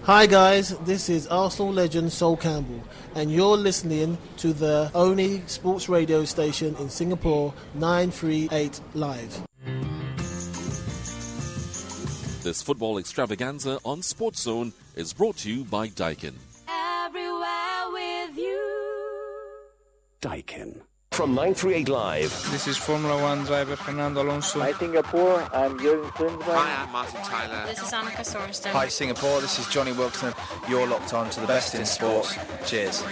Hi guys, this is Arsenal legend Sol Campbell, and you're listening to the only sports radio station in Singapore, 938 Live. This football extravaganza on SportsZone is brought to you by Daikin. Everywhere with you. Daikin. From 938 Live. This is Formula One driver Fernando Alonso. Hi Singapore, I'm Jürgen Klinsmann. Hi, I'm Martin Tyler. This is Annika Sorensen. Hi Singapore, this is Johnny Wilson. You're locked on to the best in sports. Cheers.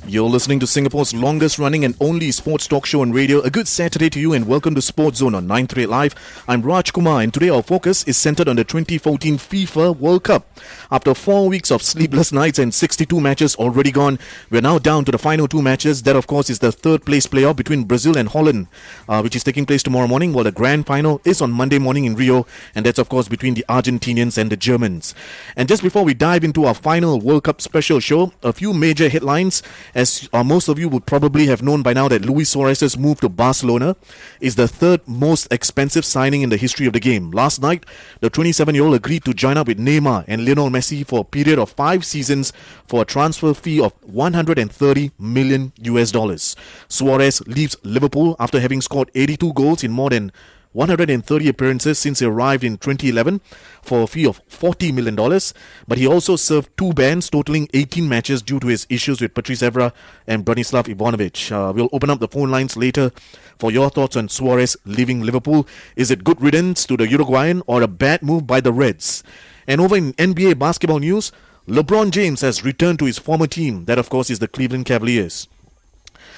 You're listening to Singapore's longest running and only sports talk show on radio. A good Saturday to you and welcome to SportsZone on 938 Live. I'm Raj Kumar and today our focus is centered on the 2014 FIFA World Cup. After 4 weeks of sleepless nights and 62 matches already gone, we're now down to the final two matches. That of course is the third place playoff between Brazil and Holland, which is taking place tomorrow morning, while the grand final is on Monday morning in Rio, and that's of course between the Argentinians and the Germans. And just before we dive into our final World Cup special show, a few major headlines. As most of you would probably have known by now that Luis Suarez's move to Barcelona is the third most expensive signing in the history of the game. Last night, the 27-year-old agreed to join up with Neymar and Lionel Messi for a period of 5 seasons for a transfer fee of $130 million. Suarez leaves Liverpool after having scored 82 goals in more than 130 appearances since he arrived in 2011 for a fee of $40 million. But he also served 2 bans totaling 18 matches due to his issues with Patrice Evra and Branislav Ivanovic. We'll open up the phone lines later for your thoughts on Suarez leaving Liverpool. Is it good riddance to the Uruguayan or a bad move by the Reds? And over in NBA basketball news, LeBron James has returned to his former team. That of course is the Cleveland Cavaliers.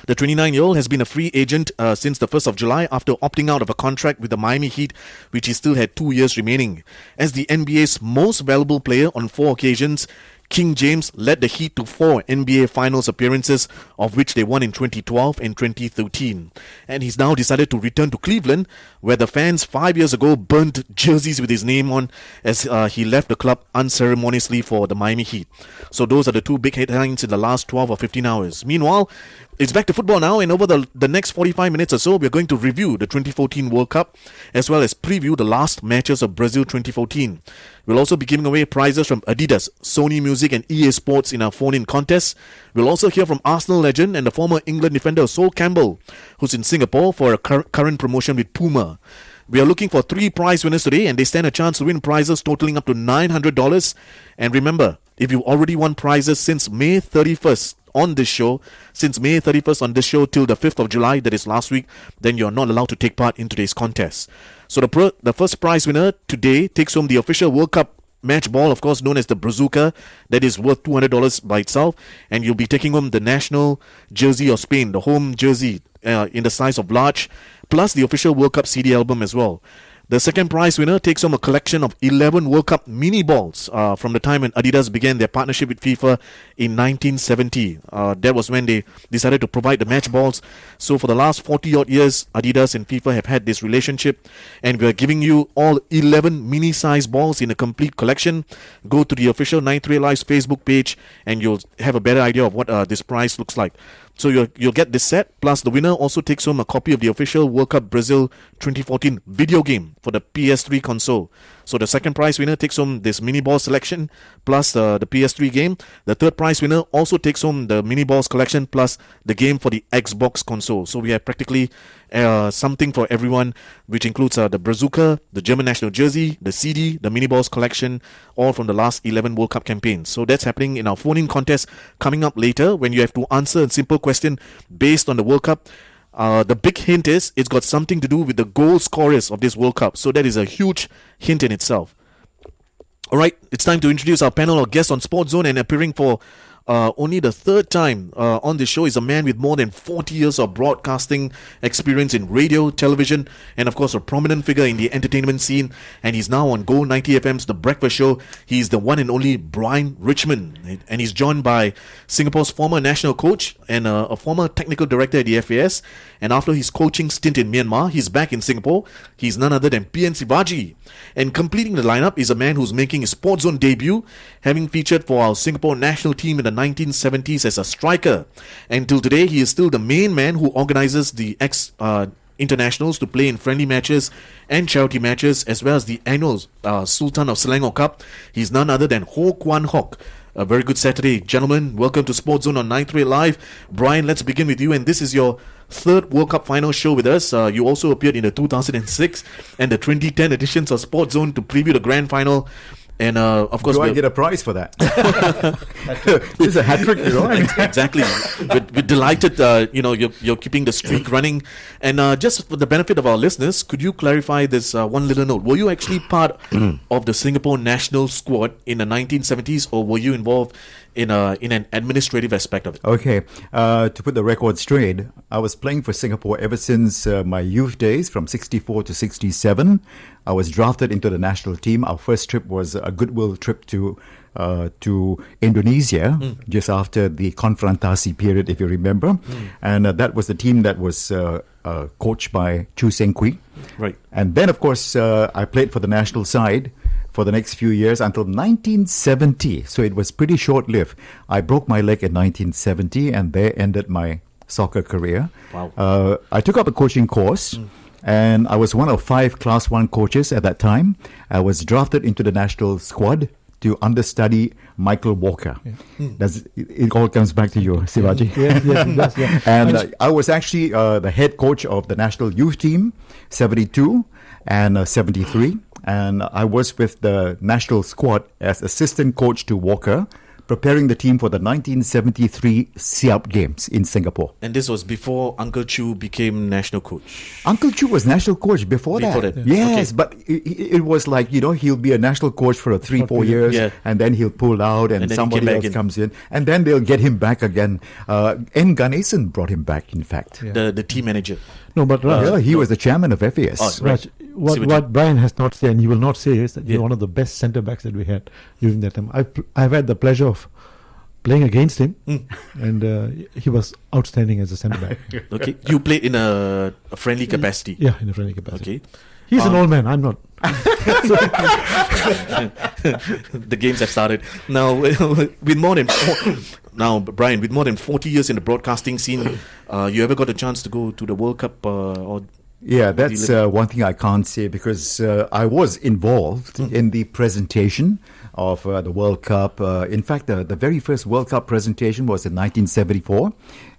The 29-year-old has been a free agent since the 1st of July after opting out of a contract with the Miami Heat, which he still had 2 years remaining. As the NBA's most valuable player on 4 occasions, King James led the Heat to 4 NBA Finals appearances, of which they won in 2012 and 2013. And he's now decided to return to Cleveland, where the fans 5 years ago burnt jerseys with his name on as he left the club unceremoniously for the Miami Heat. So those are the 2 big headlines in the last 12 or 15 hours. Meanwhile, it's back to football now, and over the next 45 minutes or so, we're going to review the 2014 World Cup, as well as preview the last matches of Brazil 2014. We'll also be giving away prizes from Adidas, Sony Music and EA Sports in our phone-in contest. We'll also hear from Arsenal legend and the former England defender Sol Campbell, who's in Singapore for a current promotion with Puma. We are looking for 3 prize winners today, and they stand a chance to win prizes totaling up to $900. And remember, if you've already won prizes since May 31st, on this show, since May 31st on this show till the 5th of July, that is last week, then you're not allowed to take part in today's contest. So the first prize winner today takes home the official World Cup match ball, of course known as the Brazuca, that is worth $200 by itself, and you'll be taking home the national jersey of Spain, the home jersey in the size of large, plus the official World Cup CD album as well. The second prize winner takes home a collection of 11 World Cup mini balls from the time when Adidas began their partnership with FIFA in 1970. That was when they decided to provide the match balls. So for the last 40-odd years, Adidas and FIFA have had this relationship, and we're giving you all 11 mini-size balls in a complete collection. Go to the official 938 Live's Facebook page, and you'll have a better idea of what this prize looks like. So you'll get this set, plus the winner also takes home a copy of the official World Cup Brazil 2014 video game for the PS3 console. So the second prize winner takes home this mini ball selection plus the PS3 game. The third prize winner also takes home the mini balls collection plus the game for the Xbox console. So we have practically something for everyone, which includes the Brazuca, the German national jersey, the CD, the mini balls collection, all from the last 11 World Cup campaigns. So that's happening in our phone-in contest coming up later, when you have to answer a simple question based on the World Cup. The big hint is it's got something to do with the goal scorers of this World Cup. So that is a huge hint in itself. Alright, it's time to introduce our panel of guests on SportsZone, and appearing for only the third time on this show is a man with more than 40 years of broadcasting experience in radio, television, and of course a prominent figure in the entertainment scene. And he's now on Go 90 FM's The Breakfast Show. He's the one and only Brian Richmond, and he's joined by Singapore's former national coach and a former technical director at the FAS. And after his coaching stint in Myanmar, he's back in Singapore. He's none other than PN Sivaji. And completing the lineup is a man who's making his SportsZone debut, having featured for our Singapore national team in the 1970s as a striker. Until today, he is still the main man who organizes the internationals to play in friendly matches and charity matches, as well as the annual Sultan of Selangor Cup. He's none other than Ho Kwang Hock. A very good Saturday, gentlemen. Welcome to SportsZone on 938 Live. Brian, let's begin with you. And this is your third World Cup final show with us. You also appeared in the 2006 and the 2010 editions of SportsZone to preview the grand final. And of course, do I get a prize for that? This is a hat trick, you know. Exactly. We're delighted. You're keeping the streak running. And just for the benefit of our listeners, could you clarify this one little note? Were you actually part of the Singapore national squad in the 1970s, or were you involved in an administrative aspect of it? Okay. To put the record straight, I was playing for Singapore ever since my youth days, from 64 to 67. I was drafted into the national team. Our first trip was a goodwill trip to Indonesia, just after the Konfrontasi period, if you remember. And that was the team that was coached by Chu Seng Kui. Right. And then, of course, I played for the national side for the next few years until 1970. So it was pretty short-lived. I broke my leg in 1970, and there ended my soccer career. Wow. I took up a coaching course. And I was one of 5 Class 1 coaches at that time. I was drafted into the national squad to understudy Michael Walker. It all comes back to you, Sivaji. Yes. And I was actually the head coach of the national youth team, 72 and 73. And I was with the national squad as assistant coach to Walker, preparing the team for the 1973 Siap Games in Singapore. And this was before Uncle Chu became national coach. Uncle Chu was national coach before that. Yes, okay. But it was like, he'll be a national coach for 3-4 years, and then he'll pull out and somebody else comes in. And then they'll get him back again. N. Ganesan brought him back, in fact. The team manager. No, but Raj, he was the chairman of FAS. Oh, right. Raj, what Brian has not said, and he will not say, is that you're one of the best centre backs that we had during that time. I've had the pleasure of playing against him, and he was outstanding as a centre back. Okay, you played in a friendly capacity. Yeah, in a friendly capacity. Okay, he's an old man. I'm not. The games have started now. With more than Brian, with more than 40 years in the broadcasting scene, you ever got a chance to go to the World Cup or? Yeah, that's one thing I can't say, because I was involved in the presentation of the World Cup. In fact, the very first World Cup presentation was in 1974,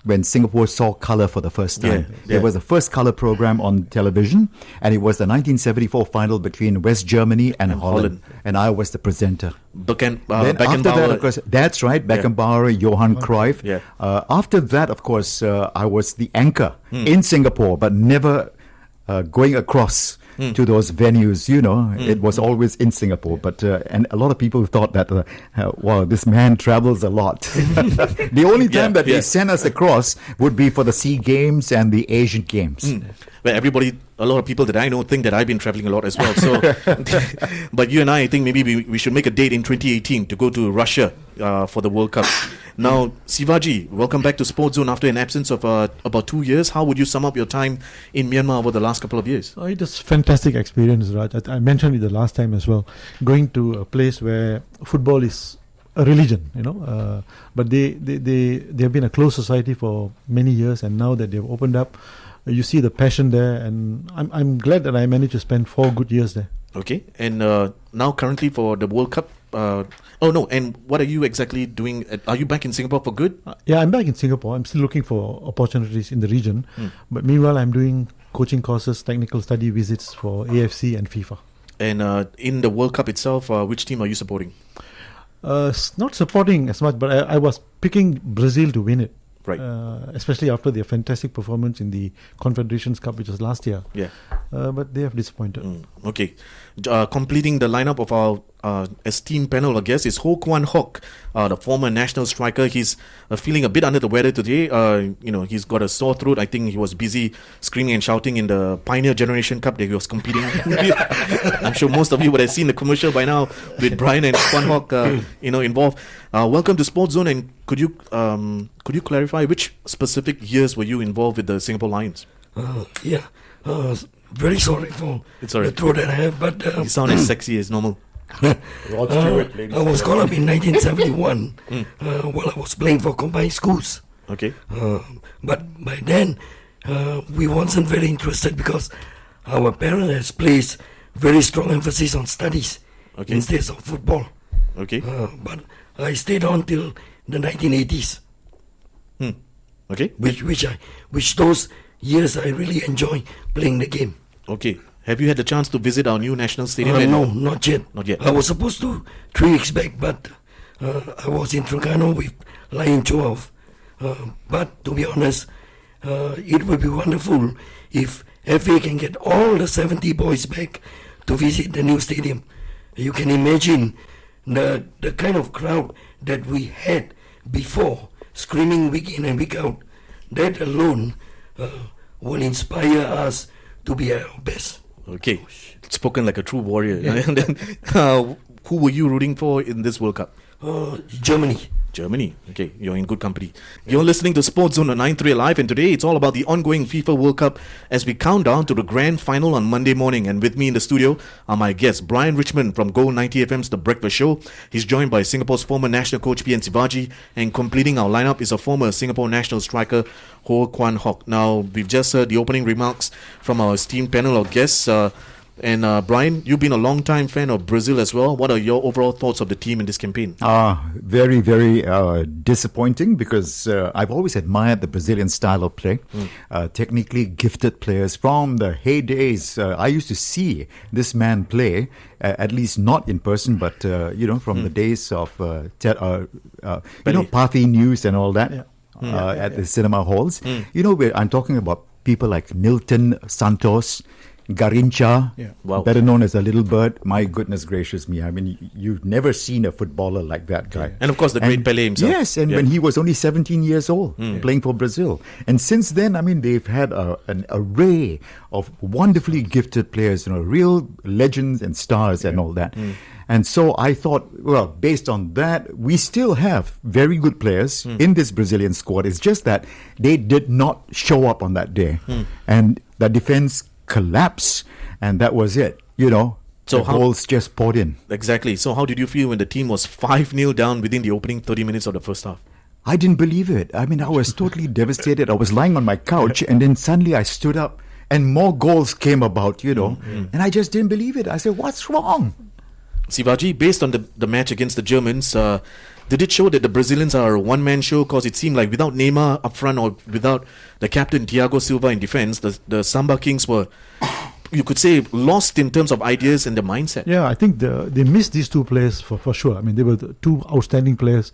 when Singapore saw colour for the first time. It was the first colour program on television, and it was the 1974 final between West Germany and Holland. And I was the presenter. Then after that, of course, that's right, Beckenbauer, Johan Cruyff. Yeah. After that, of course, I was the anchor in Singapore, but never going across to those venues, it was always in Singapore. But and a lot of people thought that, wow, this man travels a lot. The only time that they sent us across would be for the SEA Games and the Asian Games. Well, a lot of people that I know think that I've been traveling a lot as well. So, but you and I think maybe we should make a date in 2018 to go to Russia for the World Cup. Now, Sivaji, welcome back to SportsZone after an absence of about 2 years. How would you sum up your time in Myanmar over the last couple of years? It was a fantastic experience, Raj. I mentioned it the last time as well. Going to a place where football is a religion, but they have been a closed society for many years, and now that they've opened up, you see the passion there, and I'm glad that I managed to spend 4 good years there. Okay, and now currently for the World Cup, and what are you exactly doing? Are you back in Singapore for good? Yeah, I'm back in Singapore. I'm still looking for opportunities in the region, but meanwhile I'm doing coaching courses, technical study visits for AFC and FIFA. And in the World Cup itself, which team are you supporting? Not supporting as much, but I was picking Brazil to win it. Right. Especially after their fantastic performance in the Confederations Cup, which was last year. Yeah. But they have disappointed. Okay. Completing the lineup of our esteemed panel, I guess, is Ho Kwang Hock, the former national striker. He's feeling a bit under the weather today. He's got a sore throat. I think he was busy screaming and shouting in the Pioneer Generation Cup that he was competing. I'm sure most of you would have seen the commercial by now with Brian and Kwang Hock, involved. Welcome to SportsZone, and could you clarify which specific years were you involved with the Singapore Lions? Very sorry for the throat that I have, but you sound as sexy as normal. I was called up in 1971 while I was playing for combined schools. Okay. But by then, we wasn't very interested because our parents has placed very strong emphasis on studies instead of football. Okay. But I stayed on till the 1980s. Okay. Which those years I really enjoy playing the game. Okay. Have you had the chance to visit our new national stadium? No, not yet. Not yet. I was supposed to 3 weeks back, but I was in Terengganu with Lion 12. But to be honest, it would be wonderful if FA can get all the 70 boys back to visit the new stadium. You can imagine the kind of crowd that we had before, screaming week in and week out. That alone will inspire us to be at our best. Okay, spoken like a true warrior. Yeah. And then, who were you rooting for in this World Cup? Germany. Germany. Okay, you're in good company. You're listening to SportsZone on 9-3 Live, and today it's all about the ongoing FIFA World Cup as we count down to the grand final on Monday morning. And with me in the studio are my guests, Brian Richmond from Gold 90 FM's The Breakfast Show. He's joined by Singapore's former national coach PN Sivaji, and completing our lineup is a former Singapore national striker, Ho Kwang Hock. Now, we've just heard the opening remarks from our esteemed panel of guests. And Brian, you've been a long-time fan of Brazil as well. What are your overall thoughts of the team in this campaign? Very, very disappointing because I've always admired the Brazilian style of play. Technically gifted players from the heydays. I used to see this man play, at least not in person, but from the days of Pathé News and all that at the cinema halls. I'm talking about people like Nilton Santos, Garincha, better known as a little bird. My goodness gracious me. I mean, you've never seen a footballer like that guy. And of course, the great Pelé himself. Yes, and when he was only 17 years old, playing for Brazil. And since then, I mean, they've had an array of wonderfully gifted players, real legends and stars and all that. And so I thought, well, based on that, we still have very good players in this Brazilian squad. It's just that they did not show up on that day. And the defense collapse, and that was it. So the goals just poured in. Exactly. So how did you feel when the team was 5-0 down within the opening 30 minutes of the first half? I didn't believe it. I mean, I was totally devastated. I was lying on my couch, and then suddenly I stood up, and more goals came about, and I just didn't believe it. I said, what's wrong? Sivaji, based on the match against the Germans, did it show that the Brazilians are a one-man show? Because it seemed like without Neymar up front or without the captain Thiago Silva in defense, the Samba Kings were, you could say, lost in terms of ideas and the mindset. Yeah, I think they missed these two players for sure. I mean, they were the two outstanding players.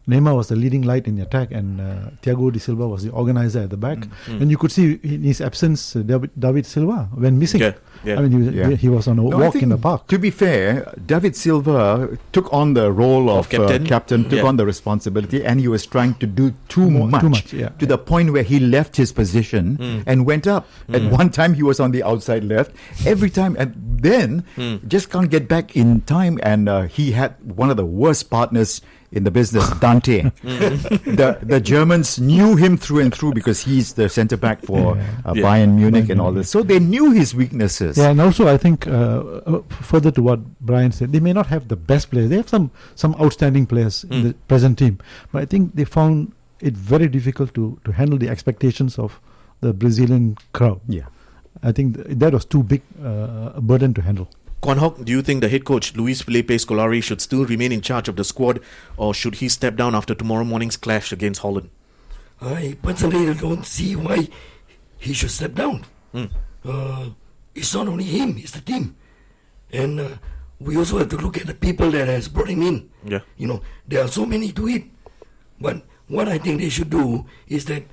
Neymar was the leading light in the attack, and Thiago de Silva was the organizer at the back. And you could see in his absence, David Silva went missing. I mean, he was on a walk in the park. To be fair, David Silva took on the role of captain, took on the responsibility, and he was trying to do too much to the point where he left his position and went up. At one time, he was on the outside left. Every time, and then just can't get back in time. And he had one of the worst partners in the business, Dante. The Germans knew him through and through because he's the centre back for Bayern Munich and all this. So they knew his weaknesses. Yeah, and also I think further to what Brian said, they may not have the best players. They have some outstanding players in the present team, but I think they found it very difficult to handle the expectations of the Brazilian crowd. Yeah, I think that was too big a burden to handle. Kwang Hock, do you think the head coach Luis Felipe Scolari should still remain in charge of the squad, or should he step down after tomorrow morning's clash against Holland? I personally don't see why he should step down. It's not only him, it's the team. And we also have to look at the people that has brought him in. There are so many to it. But what I think they should do is that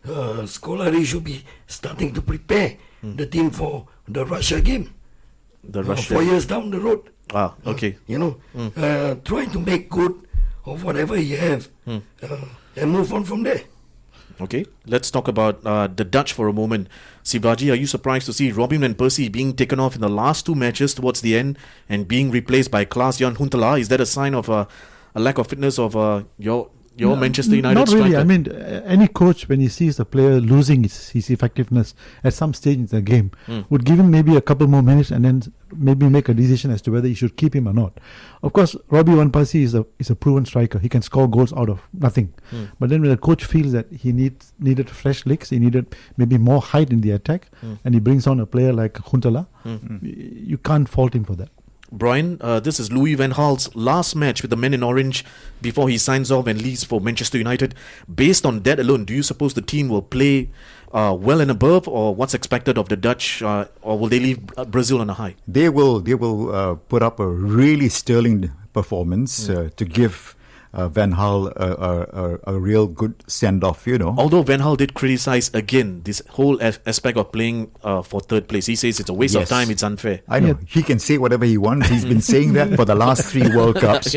Scolari should be starting to prepare the team for the Russia game. 4 years down the road. Okay. Try to make good of whatever you have and move on from there. Okay, let's talk about the Dutch for a moment. Sivaji, are you surprised to see Robin van Persie being taken off in the last two matches towards the end and being replaced by Klaas-Jan Huntelaar? Is that a sign of a lack of fitness of your your Manchester United Not really. striker? I mean, any coach, when he sees a player losing his effectiveness at some stage in the game, would give him maybe a couple more minutes and then maybe make a decision as to whether he should keep him or not. Of course, Robbie Van Persie is a proven striker. He can score goals out of nothing. But then when the coach feels that he needed fresh legs, he needed maybe more height in the attack, and he brings on a player like Huntelaar, you can't fault him for that. Brian, this is Louis van Gaal's last match with the men in orange before he signs off and leaves for Manchester United. Based on that alone, do you suppose the team will play well and above, or what's expected of the Dutch, or will they leave Brazil on a high? They will put up a really sterling performance to give Van Gaal a real good send-off, Although Van Gaal did criticize again this whole aspect of playing for third place. He says it's a waste of time, it's unfair. I know. He can say whatever he wants. He's been saying that for the last 3 World Cups.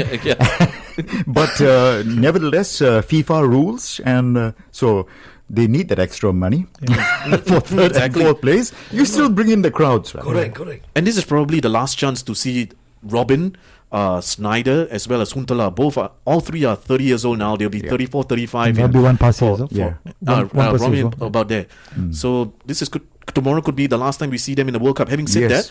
But nevertheless, FIFA rules, and so they need that extra money for third and fourth place. You still bring in the crowds, right? Correct. And this is probably the last chance to see Robin, Snyder, as well as Huntelaar. All three are 30 years old now. They'll be 34, 35. Robbie Van Persie as well. Robbie about there. So this is tomorrow could be the last time we see them in the World Cup. Having said that,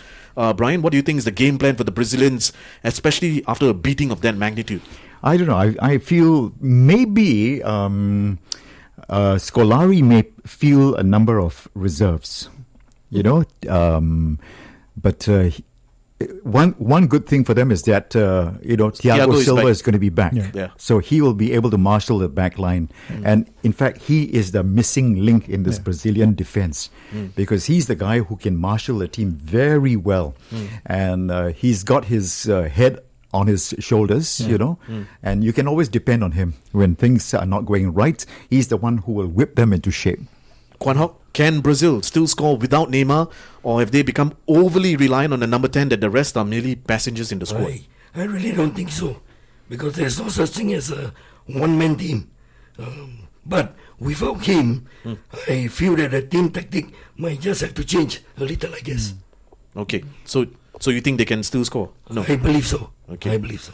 Brian, what do you think is the game plan for the Brazilians, especially after a beating of that magnitude? I don't know. I feel maybe Scolari may feel a number of reserves, but one good thing for them is that Thiago Silva is going to be back, so he will be able to marshal the back line, and in fact he is the missing link in this Brazilian defense, because he's the guy who can marshal the team very well, and he's got his head on his shoulders, and you can always depend on him when things are not going right. He's the one who will whip them into shape. Kwang Hock, can Brazil still score without Neymar, or have they become overly reliant on the number 10 that the rest are merely passengers in the squad? I really don't think so, because there's no such thing as a one-man team. But without him, I feel that the team tactic might just have to change a little, I guess. Okay, so you think they can still score? No, I believe so. Okay, I believe so.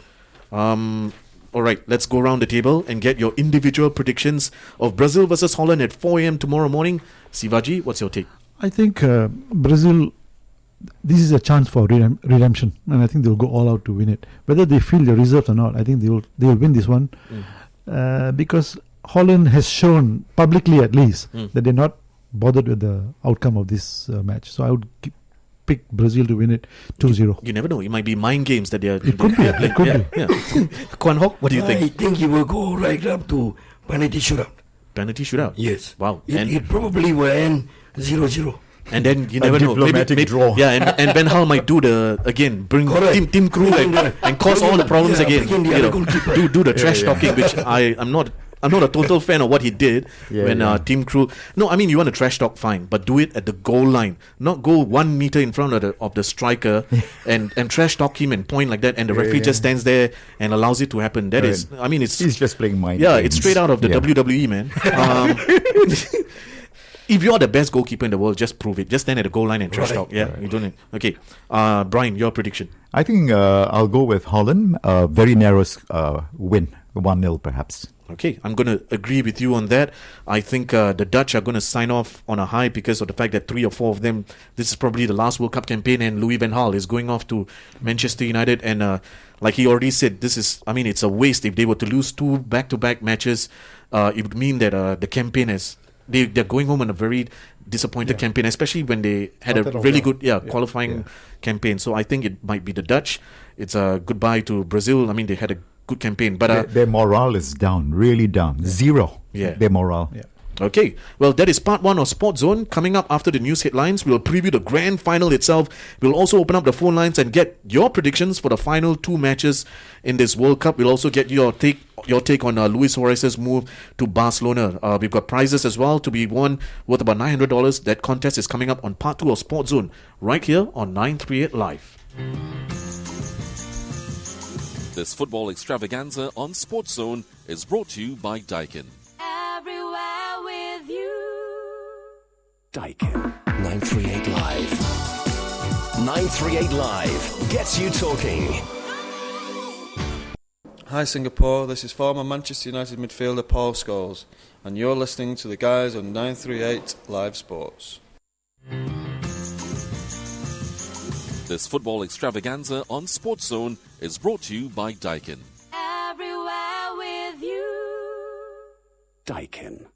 All right, let's go around the table and get your individual predictions of Brazil versus Holland at 4 a.m. tomorrow morning. Sivaji, what's your take? I think Brazil, this is a chance for redemption, and I think they'll go all out to win it. Whether they feel the reserves or not, I think they will win this one, because Holland has shown publicly, at least, that they're not bothered with the outcome of this match. So I would pick Brazil to win it 2-0. You never know. It might be mind games that they are It could be. It could be. Kwang Hock, what do you think? I think he will go right up to penalty shootout. Penalty shootout? Yes. Wow. It probably will end 0-0. And then you never know. Maybe draw. Yeah, and Van Gaal might do bring Tim Krul and cause all the problems again. Do the trash talking, which I'm not a total fan of what he did when Tim Krul. No, I mean, you want to trash talk, fine, but do it at the goal line, not go 1 meter in front of the striker and trash talk him and point like that, and the referee just stands there and allows it to happen. That is, I mean, he's just playing mind games. It's straight out of the WWE, man. If you're the best goalkeeper in the world, just prove it. Just stand at the goal line and trash talk. You don't need. Okay, Brian, your prediction? I think I'll go with Holland. Very narrow win, 1-0 perhaps. Okay, I'm going to agree with you on that. I think the Dutch are going to sign off on a high because of the fact that 3 or 4 of them, this is probably the last World Cup campaign, and Louis van Gaal is going off to Manchester United. And like he already said, it's a waste. If they were to lose 2 back-to-back matches, it would mean that the campaign they're going home on a very disappointed campaign, especially when they had a really good qualifying campaign. So I think it might be the Dutch. It's a goodbye to Brazil. I mean, they had a good campaign, but their morale is down, really down. 0. Their morale. Okay, well, that is part 1 of SportsZone. Coming up after the news headlines, we'll preview the grand final itself. We'll also open up the phone lines and get your predictions for the final 2 matches in this World Cup. We'll also get your take on Luis Suarez's move to Barcelona. We've got prizes as well to be won worth about $900. That contest is coming up on part 2 of SportsZone right here on 938 Live. This football extravaganza on SportsZone is brought to you by Daikin. Everywhere with you. Daikin. 938 Live. 938 Live gets you talking. Hi Singapore, this is former Manchester United midfielder Paul Scholes, and you're listening to the guys on 938 Live Sports. This football extravaganza on SportsZone is brought to you by Daikin. Everywhere with you. Daikin.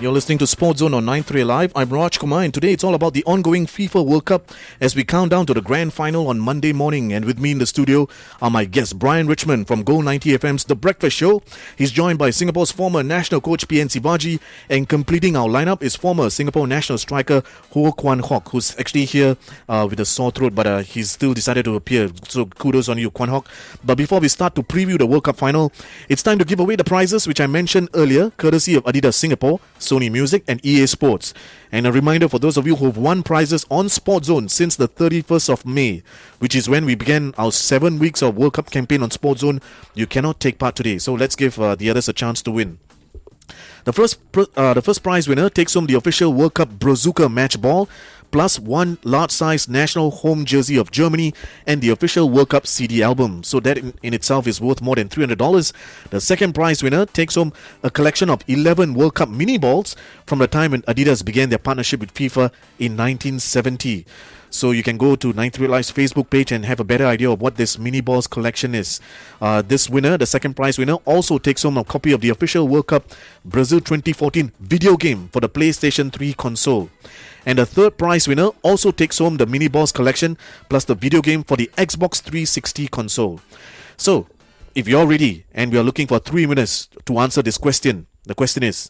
You're listening to SportsZone on 938 Live. I'm Raj Kumar, and today it's all about the ongoing FIFA World Cup as we count down to the grand final on Monday morning. And with me in the studio are my guests, Brian Richmond from Go 90 FM's The Breakfast Show. He's joined by Singapore's former national coach PN Sivaji, and completing our lineup is former Singapore national striker Ho Kwang Hock, who's actually here with a sore throat, but he's still decided to appear. So kudos on you, Kwang Hock. But before we start to preview the World Cup final, it's time to give away the prizes which I mentioned earlier, courtesy of Adidas Singapore, Sony Music and EA Sports. And a reminder for those of you who have won prizes on SportsZone since the 31st of May, which is when we began our 7 weeks of World Cup campaign on SportsZone, you cannot take part today. So let's give the others a chance to win. The first prize winner takes home the official World Cup Brazuca match ball, plus one large-size national home jersey of Germany and the official World Cup CD album. So that in itself is worth more than $300. The second prize winner takes home a collection of 11 World Cup mini balls from the time when Adidas began their partnership with FIFA in 1970. So you can go to 938 Live's Facebook page and have a better idea of what this mini balls collection is. This winner, the second prize winner, also takes home a copy of the official World Cup Brazil 2014 video game for the PlayStation 3 console. And the third prize winner also takes home the mini balls collection plus the video game for the Xbox 360 console. So, if you're ready and we are looking for 3 minutes to answer this question, the question is,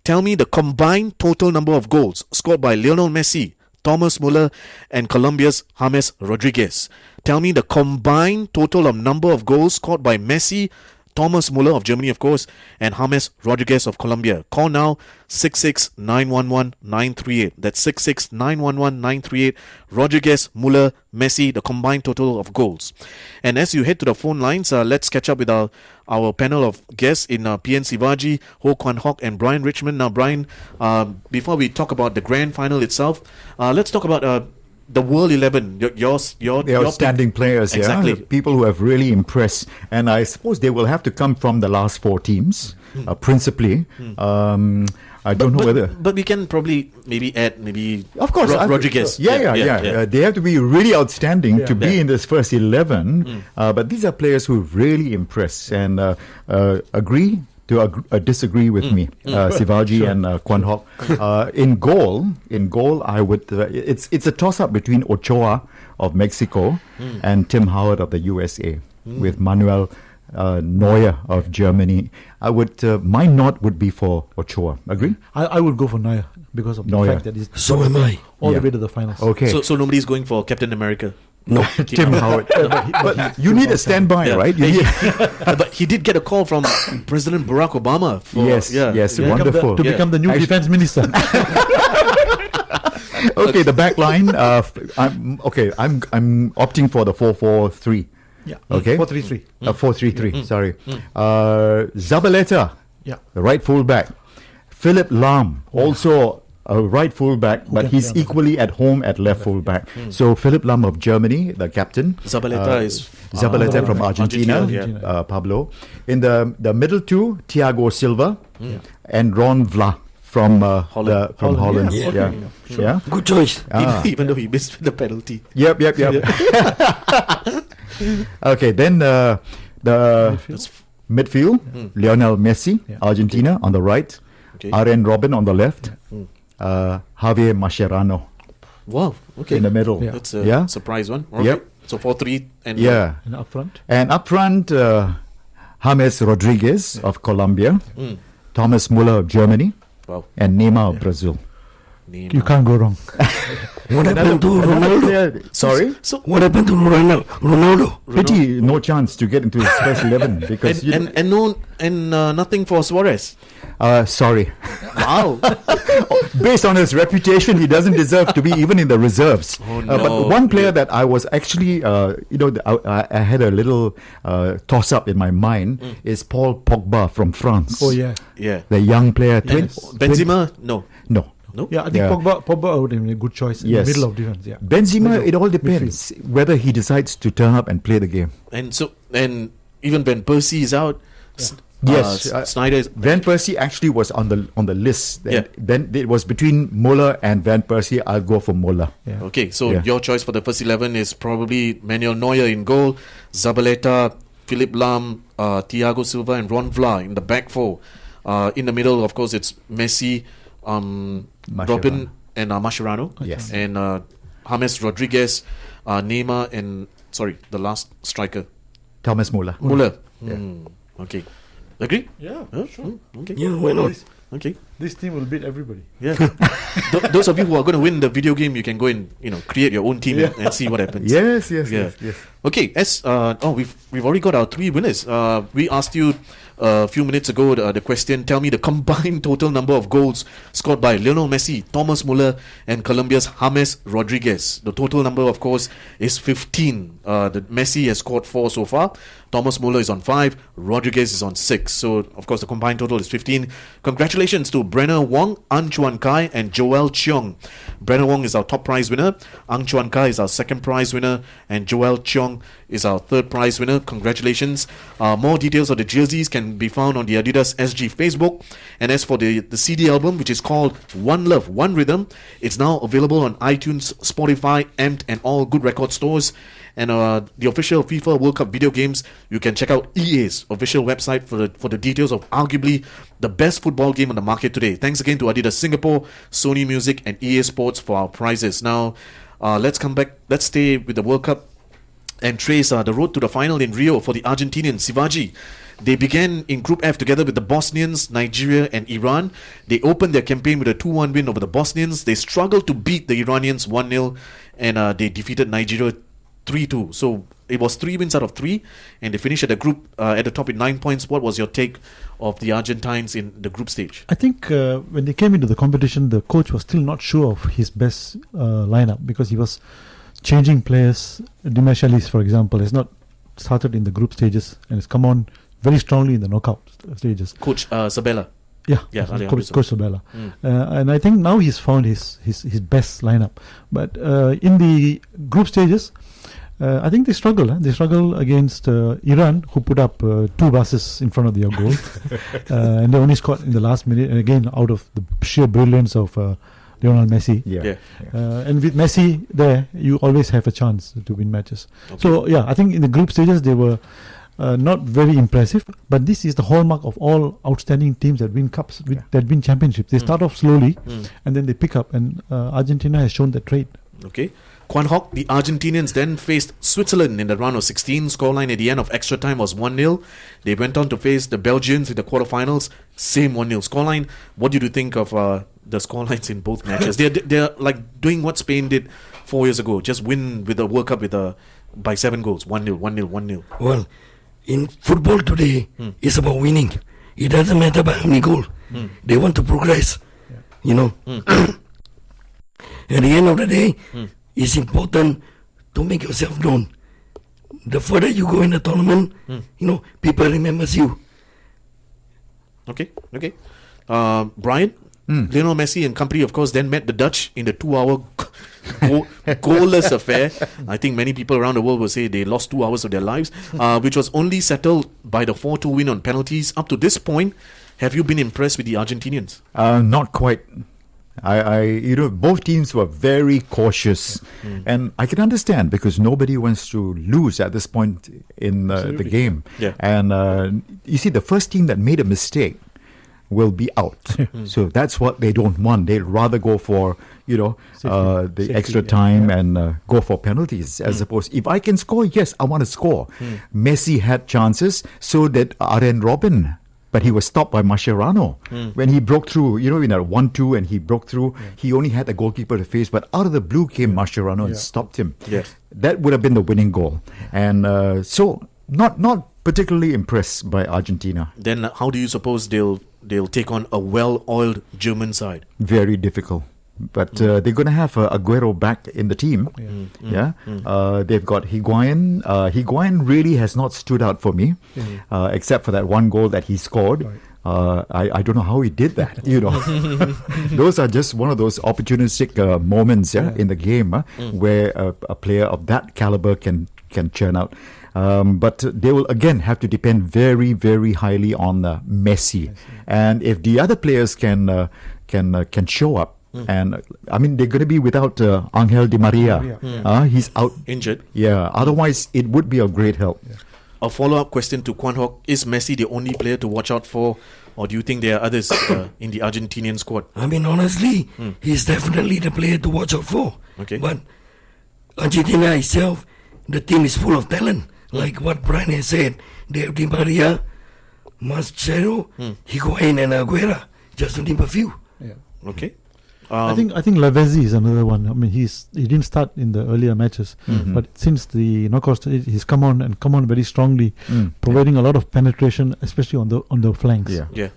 tell me the combined total number of goals scored by Lionel Messi, Thomas Muller and Colombia's James Rodriguez. Tell me the combined total of number of goals scored by Messi, Thomas Muller of Germany, of course, and James Rodriguez of Colombia. Call now 66911938. That's 66911938. Rodriguez, Muller, Messi, the combined total of goals. And as you head to the phone lines, let's catch up with our panel of guests in PN Sivaji, Ho Kwang Hock, and Brian Richmond. Now, Brian, before we talk about the grand final itself, let's talk about the World 11, the outstanding players, exactly. Yeah, people who have really impressed, and I suppose they will have to come from the last four teams, principally. I don't know whether, but we can probably add of course Rodriguez. Yeah. They have to be really outstanding to be in this first 11. But these are players who really impress and agree to disagree with me, Sivaji and Kwang Hock. In goal, I would. It's a toss-up between Ochoa of Mexico and Tim Howard of the USA, with Manuel Neuer of Germany. I would. My nod would be for Ochoa. Agree? I would go for Neuer because of the fact that he's so am I all the way to the finals. Okay. So nobody's going for Captain America. No, Tim Howard. But you need a standby, right? But he did get a call from President Barack Obama. Yes, wonderful. To become the new defense minister. Okay, the back line. I'm opting for the 4-4-3. Yeah. Okay. 4-3-3. 4-3-3. Sorry. Zabaleta. Yeah. The right fullback. Philip Lahm, also a right fullback, but he's equally at home at left fullback. So Philip Lahm of Germany, the captain. Zabaleta is Zabaleta from Argentina. Pablo. In the middle two, Thiago Silva and Ron Vla from Holland. Yeah. Good choice. Even though he missed the penalty. Yep. Okay, then the midfield, Lionel Messi, Argentina on the right, Arjen Robben on the left, Javier Mascherano. Wow, okay. In the middle. That's a surprise one. Okay. Yep. So 4-3 and And up front? And up front, James Rodriguez of Colombia, Thomas Muller of Germany, and Neymar of Brazil. You can't go wrong. What happened to Ronaldo? Sorry? So what happened to Ronaldo? Pity, no chance to get into his first 11 because nothing for Suarez. Sorry. Wow. Based on his reputation, he doesn't deserve to be even in the reserves. Oh, no. But one player that I was actually, I had a little toss-up in my mind is Paul Pogba from France. Oh, yeah. Yeah. The young player. Benzema? No. No? Yeah, I think Pogba would have been a good choice in the middle of defense. Yeah. Benzema, it all depends whether he decides to turn up and play the game. And even when Percy is out, Snyder is... Van Persie actually was on the list. Then it was between Muller and Van Persie. I'll go for Muller. Yeah. Okay, so your choice for the first 11 is probably Manuel Neuer in goal, Zabaleta, Philip Lahm, Thiago Silva and Ron Vlaar in the back four. In the middle, of course, it's Messi, Robin and Mascherano. Yes. And James Rodriguez, Neymar and, the last striker. Thomas Muller. Okay. Agree? Yeah, sure. Okay. Yeah, why not? Okay. This team will beat everybody. Yeah. Those of you who are going to win the video game, you can go and create your own team and see what happens. Yes. Okay. As we've already got our 3 winners. We asked you a few minutes ago the question: tell me the combined total number of goals scored by Lionel Messi, Thomas Muller, and Colombia's James Rodriguez. The total number, of course, is 15. The Messi has scored 4 so far. Thomas Muller is on 5. Rodriguez is on 6. So, of course, the combined total is 15. Congratulations to Brenner Wong, Ang Chuan Kai, and Joel Cheong. Brenner Wong is our top prize winner. Ang Chuan Kai is our second prize winner. And Joel Cheong is our third prize winner. Congratulations. More details of the jerseys can be found on the Adidas SG Facebook. And as for the CD album, which is called One Love, One Rhythm, it's now available on iTunes, Spotify, Amped, and all good record stores. And the official FIFA World Cup video games, you can check out EA's official website for the details of arguably the best football game on the market today. Thanks again to Adidas Singapore, Sony Music, and EA Sports for our prizes. Now, let's come back. Let's stay with the World Cup and trace the road to the final in Rio for the Argentinian Sivaji. They began in Group F together with the Bosnians, Nigeria and Iran. They opened their campaign with a 2-1 win over the Bosnians. They struggled to beat the Iranians 1-0 and they defeated Nigeria 3-2. So it was 3 wins out of 3 and they finished at the group at the top with 9 points. What was your take of the Argentines in the group stage? I think when they came into the competition, the coach was still not sure of his best lineup because he was changing players. Dimash Alis, for example, has not started in the group stages and has come on very strongly in the knockout stages. Coach Sabella. Coach Sabella. And I think now he's found his best lineup. But in the group stages, I think they struggle. They struggle against Iran, who put up 2 buses in front of their goal. And they only scored in the last minute, and again, out of the sheer brilliance of Lionel Messi. And with Messi there, you always have a chance to win matches. Okay. So, I think in the group stages, they were not very impressive. But this is the hallmark of all outstanding teams that win cups, that win championships. They start off slowly, and then they pick up. And Argentina has shown that trait. Okay. Kwang Hock, the Argentinians then faced Switzerland in the round of 16. Scoreline at the end of extra time was 1-0. They went on to face the Belgians in the quarterfinals. Same 1-0 scoreline. What did you think of the scorelines in both matches? They're like doing what Spain did 4 years ago. Just win with the World Cup by 7 goals. 1-0, 1-0, 1-0. Well, in football today, it's about winning. It doesn't matter by how many goals. They want to progress. At the end of the day, it's important to make yourself known. The further you go in the tournament, people remembers you. Okay. Brian, Lionel Messi and company, of course, then met the Dutch in the 2-hour goalless affair. I think many people around the world will say they lost 2 hours of their lives, which was only settled by the 4-2 win on penalties. Up to this point, have you been impressed with the Argentinians? Not quite. Both teams were very cautious, and I can understand because nobody wants to lose at this point in the game. Yeah. And you see, the first team that made a mistake will be out. So that's what they don't want. They'd rather go for the extra time and go for penalties as opposed. If I can score, yes, I want to score. Messi had chances, so did Arjen Robben. But he was stopped by Mascherano. When he broke through, in a 1-2 and he broke through, he only had the goalkeeper to face. But out of the blue came Mascherano and stopped him. Yes. That would have been the winning goal. And so not particularly impressed by Argentina. Then how do you suppose they'll take on a well-oiled German side? Very difficult. But they're going to have Aguero back in the team. They've got Higuain. Higuain really has not stood out for me, except for that one goal that he scored. I don't know how he did that, you know. Those are just one of those opportunistic moments in the game where a player of that caliber can churn out. But they will again have to depend very, very highly on Messi. And if the other players can show up, and I mean they're going to be without Angel Di Maria. He's out injured. Yeah. Otherwise, it would be a great help. Yeah. A follow-up question to Kwang Hock: is Messi the only player to watch out for, or do you think there are others in the Argentinian squad? I mean, honestly, he's definitely the player to watch out for. Okay. But Argentina itself, the team is full of talent. Like what Brian has said, they have Di Maria, Marcelo, Higuain and Aguero, just to name a few. Yeah. Okay. I think Lavezzi is another one. I mean, he didn't start in the earlier matches, but since the knockout stage, he's come on very strongly, providing a lot of penetration, especially on the flanks. Yeah.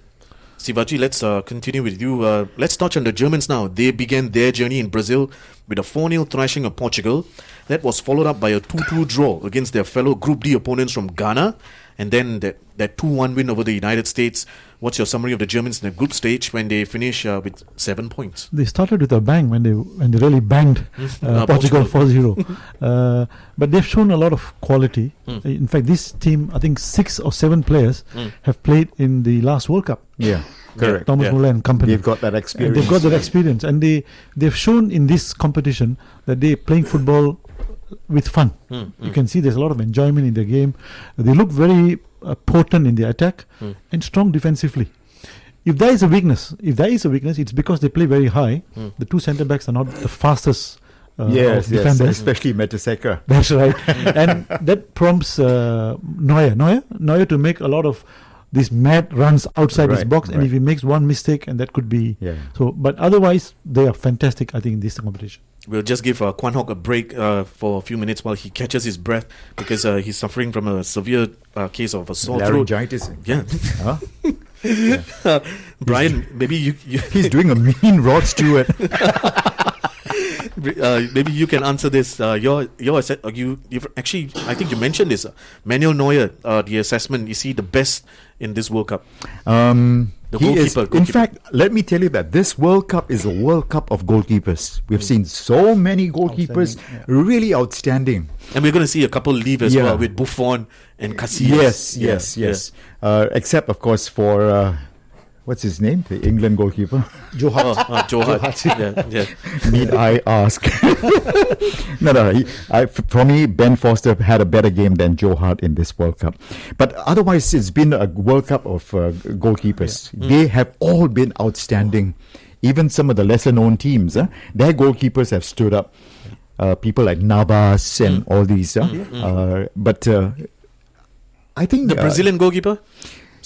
Sivaji, let's continue with you. Let's touch on the Germans now. They began their journey in Brazil with a 4-0 thrashing of Portugal. That was followed up by a 2-2 draw against their fellow Group D opponents from Ghana, and then that 2-1 win over the United States. What's your summary of the Germans in the group stage when they finish with 7 points? They started with a bang when they really banged Portugal 4-0. But they've shown a lot of quality. In fact, this team, I think 6 or 7 players have played in the last World Cup. Yeah, correct. Thomas Muller and company. They've got that experience. They've got that experience, and they've shown in this competition that they're playing football with fun. You can see there's a lot of enjoyment in the game. They look very potent in the attack and strong defensively. If there is a weakness, it's because they play very high. The two centre backs are not the fastest yes, defenders, especially Mertesacker. That's right, and that prompts Neuer to make a lot of these mad runs outside his box, and if he makes one mistake, and that could be so. But otherwise, they are fantastic, I think, in this competition. We'll just give Kwang Hock a break for a few minutes while he catches his breath, because he's suffering from a severe case of a sore throat. Laryngitis. Yeah. Brian, maybe you he's doing a mean Rod Stewart. Maybe you can answer this. You've actually, I think you mentioned this. Manuel Neuer, the assessment, is he the best in this World Cup? The goalkeeper. In fact, let me tell you that this World Cup is a World Cup of goalkeepers. We've seen so many goalkeepers really outstanding. And we're going to see a couple leave as well, with Buffon and Casillas. Yes. Except, of course, for... what's his name? The England goalkeeper? Joe Hart. Joe Hart. Yeah. Need I ask? No. For me, Ben Foster had a better game than Joe Hart in this World Cup. But otherwise, it's been a World Cup of goalkeepers. They have all been outstanding. Even some of the lesser-known teams, their goalkeepers have stood up. People like Navas and all these. But I think... The Brazilian goalkeeper?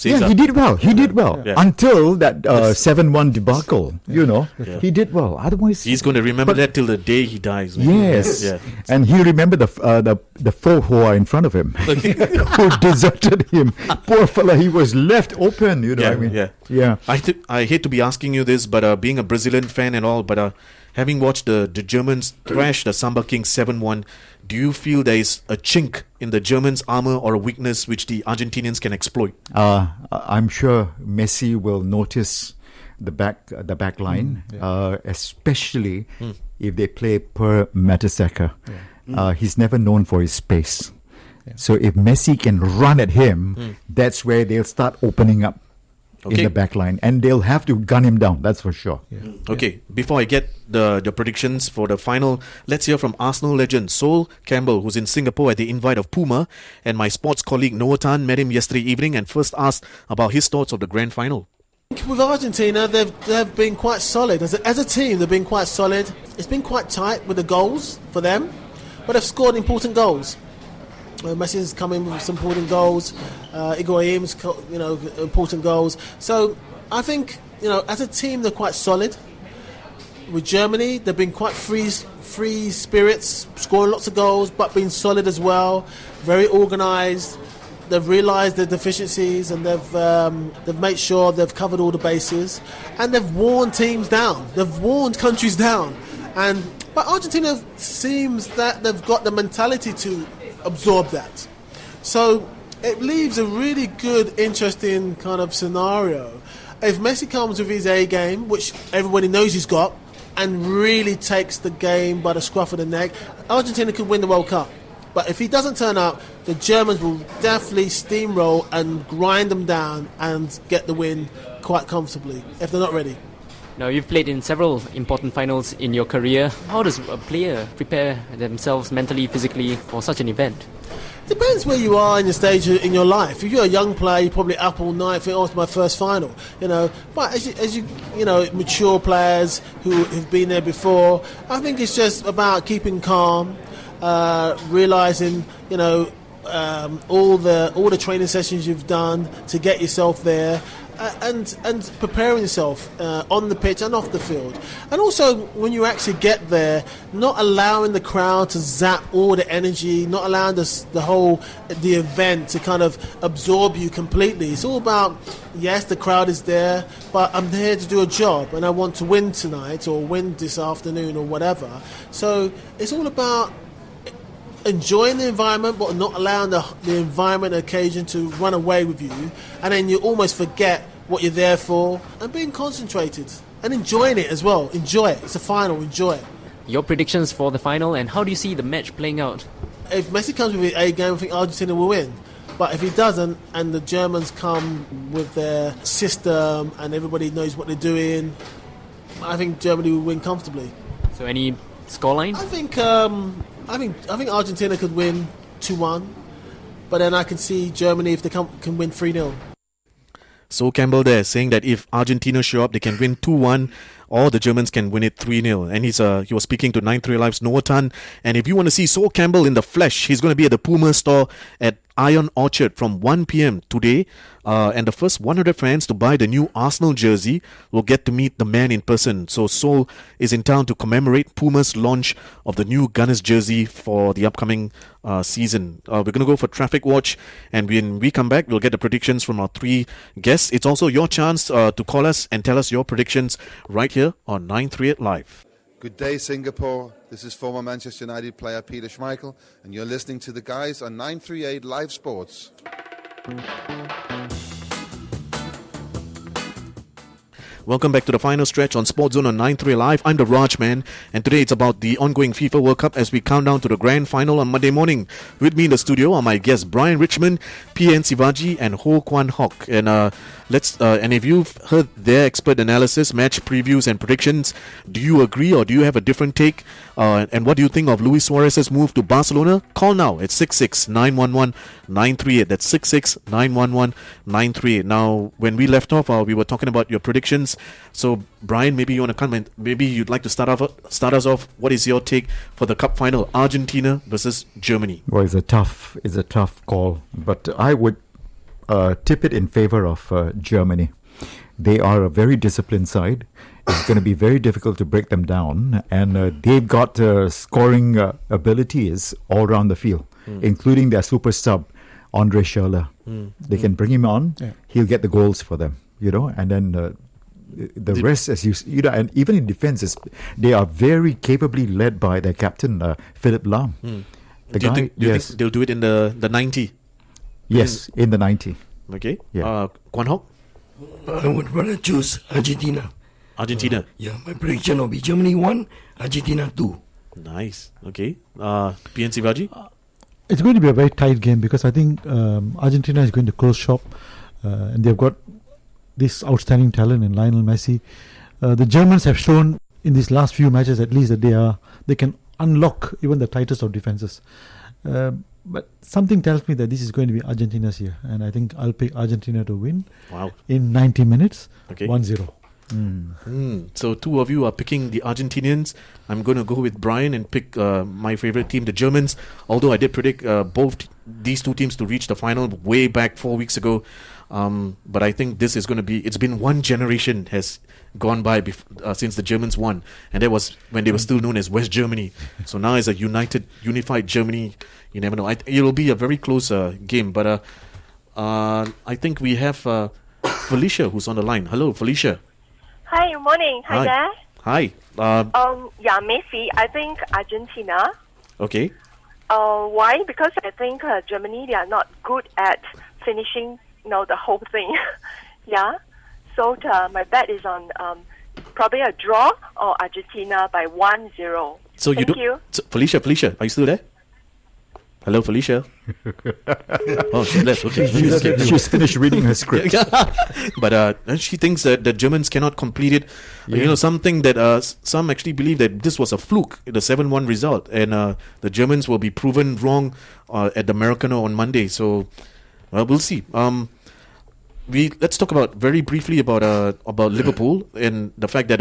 Yeah, he did well. Until that 7-1 debacle, he did well. Otherwise, he's going to remember that till the day he dies. Yes, and he'll remember the four who are in front of him, who deserted him. Poor fella, he was left open. I hate to be asking you this, but being a Brazilian fan and all, but having watched the Germans thrash the Samba Kings 7-1, do you feel there is a chink in the Germans' armour or a weakness which the Argentinians can exploit? I'm sure Messi will notice the back line, especially if they play per Mertesacker. He's never known for his space. So if Messi can run at him, that's where they'll start opening up. In the back line, and they'll have to gun him down, that's for sure. Okay, before I get the predictions for the final, let's hear from Arsenal legend Sol Campbell, who's in Singapore at the invite of Puma, and my sports colleague Noah Tan met him yesterday evening and first asked about his thoughts of the grand final. With Argentina, they've been quite solid. As a team, they've been quite solid. It's been quite tight with the goals for them, but they've scored important goals. Messi's come in with some important goals. Higuain's, important goals. So I think, as a team, they're quite solid. With Germany, they've been quite free spirits, scoring lots of goals, but being solid as well. Very organised. They've realised their deficiencies, and they've made sure they've covered all the bases, and they've worn teams down. They've worn countries down. But Argentina seems that they've got the mentality to absorb that. So it leaves a really good, interesting kind of scenario. If Messi comes with his A game, which everybody knows he's got, and really takes the game by the scruff of the neck, Argentina could win the World Cup. But if he doesn't turn up, the Germans will definitely steamroll and grind them down and get the win quite comfortably, if they're not ready. Now, you've played in several important finals in your career. How does a player prepare themselves mentally, physically for such an event? Depends where you are in your stage in your life. If you're a young player, you're probably up all night thinking, it's my first final, But as you mature players who have been there before, I think it's just about keeping calm, realizing, all the training sessions you've done to get yourself there. And preparing yourself on the pitch and off the field. And also, when you actually get there, not allowing the crowd to zap all the energy, not allowing the event to kind of absorb you completely. It's all about, yes, the crowd is there, but I'm here to do a job and I want to win tonight or win this afternoon or whatever. So it's all about enjoying the environment, but not allowing the environment and occasion to run away with you, and then you almost forget what you're there for, and being concentrated and enjoying it as well. Enjoy it. It's a final. Enjoy it. Your predictions for the final, and how do you see the match playing out? If Messi comes with a game, I think Argentina will win. But if he doesn't, and the Germans come with their system and everybody knows what they're doing, I think Germany will win comfortably. So any scoreline? I think Argentina could win 2-1, but then I can see Germany if they can win 3-0. So Campbell there saying that if Argentina show up, they can win 2-1, or the Germans can win it 3-0. And he was speaking to 93 Live's Noah Tan. And if you want to see Sol Campbell in the flesh, he's going to be at the Puma store at Ion Orchard from 1 p.m. today. And the first 100 fans to buy the new Arsenal jersey will get to meet the man in person. So Sol is in town to commemorate Puma's launch of the new Gunners jersey for the upcoming season. We're going to go for Traffic Watch, and when we come back, we'll get the predictions from our three guests. It's also your chance to call us and tell us your predictions right here on 938 Live. Good day, Singapore. This is former Manchester United player Peter Schmeichel, and you're listening to the guys on 938 Live Sports. Welcome back to the final stretch on SportsZone on 938 Live. I'm the Rajman, and today it's about the ongoing FIFA World Cup as we count down to the grand final on Monday morning. With me in the studio are my guests Brian Richmond, PN Sivaji, and Ho Kwang Hock. And and if you've heard their expert analysis, match previews, and predictions, do you agree or do you have a different take? And what do you think of Luis Suarez's move to Barcelona? Call now at 66-911-938. That's 66-911-938. Now, when we left off, we were talking about your predictions. So, Brian, maybe you want to comment. Maybe you'd like to start us off. What is your take for the cup final, Argentina versus Germany? Well, it's a tough call, but I would tip it in favor of Germany. They are a very disciplined side. It's going to be very difficult to break them down, and they've got scoring abilities all around the field, including their super sub, Andre Schürrle. They can bring him on; he'll get the goals for them, and then the rest, as and even in defense, they are very capably led by their captain, Philipp Lahm. Do you think they'll do it in the 90? Yes, in the 90. Okay. Yeah. Kwang Hock? I would rather choose Argentina. Argentina? My prediction will be Germany 1, Argentina 2. Nice. Okay. PN Sivaji? It's going to be a very tight game because I think Argentina is going to close shop, and they've got this outstanding talent in Lionel Messi. The Germans have shown in these last few matches at least that they can unlock even the tightest of defenses. But something tells me that this is going to be Argentina's year, and I think I'll pick Argentina to win in 90 minutes, 1-0. So two of you are picking the Argentinians. I'm going to go with Brian and pick my favorite team, the Germans. Although I did predict both these two teams to reach the final way back 4 weeks ago. But I think this is going to be... It's been one generation has gone by since the Germans won. And that was when they were still known as West Germany. So now it's a unified Germany. You never know. It will be a very close game. But I think we have Felicia who's on the line. Hello, Felicia. Hi, good morning. Hi there. Hi. Messi. I think Argentina. Okay. Why? Because I think Germany, they are not good at finishing, the whole thing. Yeah. So my bet is on probably a draw or Argentina by 1-0. So Thank you. So Felicia, are you still there? Hello, Felicia. Oh, she left. Okay, she's finished reading her script. But she thinks that the Germans cannot complete it. Something that some actually believe that this was a fluke, the 7-1 result, and the Germans will be proven wrong at the Americano on Monday. So we'll see. Let's talk very briefly about Liverpool and the fact that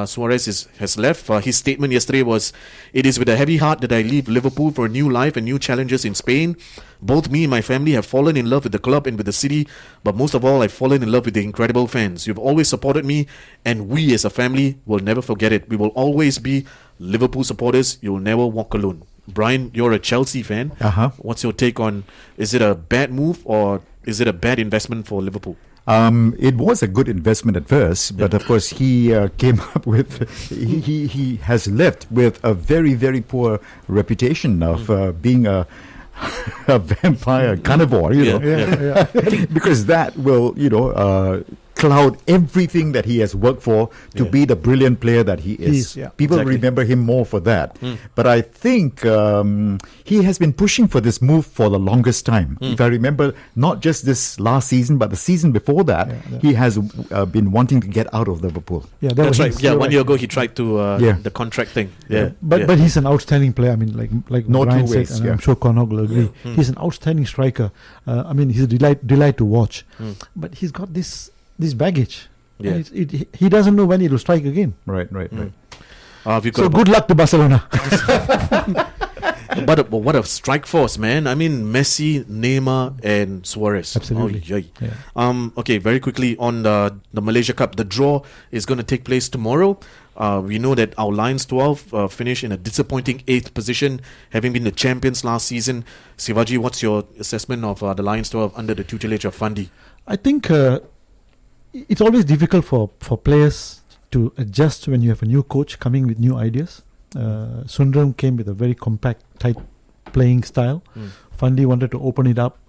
Suarez has left. His statement yesterday was, "It is with a heavy heart that I leave Liverpool for a new life and new challenges in Spain. Both me and my family have fallen in love with the club and with the city, but most of all, I've fallen in love with the incredible fans. You've always supported me, and we as a family will never forget it. We will always be Liverpool supporters. You will never walk alone." Brian, you're a Chelsea fan. What's your take on, is it a bad move or is it a bad investment for Liverpool? It was a good investment at first, but of course he came up with, he has left with a very, very poor reputation of being a vampire carnivore, because that will, cloud everything that he has worked for to be the brilliant player that he is. People remember him more for that. But I think he has been pushing for this move for the longest time. If I remember, not just this last season, but the season before that, he has been wanting to get out of Liverpool. That's right. Yeah, 1 year ago he tried to the contract thing. But he's an outstanding player. I mean, like no Brian two ways, said, and I'm sure Kwang Hock will agree. He's an outstanding striker. He's a delight to watch. But he's got this baggage. And he doesn't know when he will strike again. Right. So good luck to Barcelona. But what a strike force, man. I mean, Messi, Neymar and Suarez. Absolutely. Okay, very quickly on the Malaysia Cup. The draw is going to take place tomorrow. We know that our Lions 12 finished in a disappointing 8th position, having been the champions last season. Sivaji, what's your assessment of the Lions 12 under the tutelage of Fandi? I think it's always difficult for players to adjust when you have a new coach coming with new ideas. Sundram came with a very compact, tight playing style. Fandi wanted to open it up.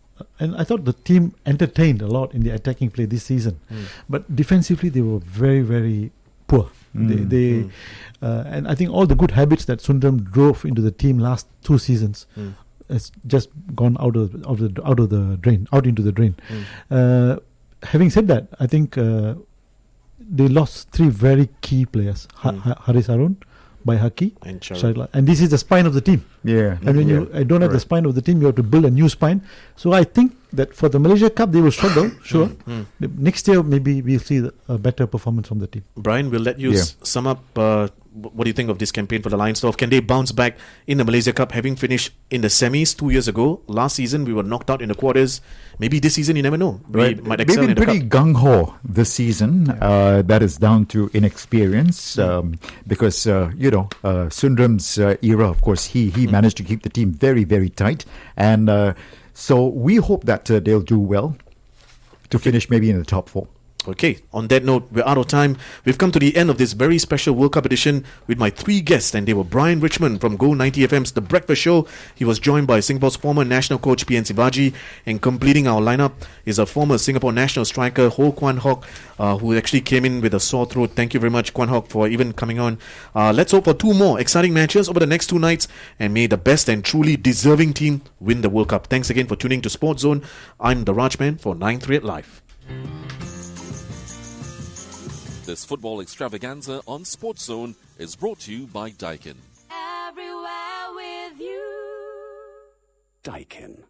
And I thought the team entertained a lot in the attacking play this season. But defensively, they were very, very poor. And I think all the good habits that Sundram drove into the team last 2 seasons has just gone out into the drain. Having said that, I think they lost 3 very key players: Haris Harun, Baihaki, and Shaila. And this is the spine of the team. And when you don't have the spine of the team, you have to build a new spine. So I think that for the Malaysia Cup, they will struggle, sure. Next year, maybe we'll see a better performance from the team. Brian, we'll let you sum up. What do you think of this campaign for the Lions 12? Can they bounce back in the Malaysia Cup, having finished in the semis 2 years ago? Last season, we were knocked out in the quarters. Maybe this season, you never know. We might excel in the cup. They've been pretty gung-ho this season. That is down to inexperience because, Sundram's era, of course, he managed to keep the team very, very tight. And so we hope that they'll do well to finish maybe in the top 4. Okay, on that note, we're out of time. We've come to the end of this very special World Cup edition with my 3 guests, and they were Brian Richmond from Go 90 FM's The Breakfast Show. He was joined by Singapore's former national coach PN Sivaji, and completing our lineup is a former Singapore national striker Ho Kwang Hock, who actually came in with a sore throat. Thank you very much, Kwang Hock, for even coming on. Let's hope for 2 more exciting matches over the next 2 nights, and may the best and truly deserving team win the World Cup. Thanks again for tuning to SportsZone. I'm the Rajman for 938 Live. This football extravaganza on SportsZone is brought to you by Daikin. Everywhere with you. Daikin.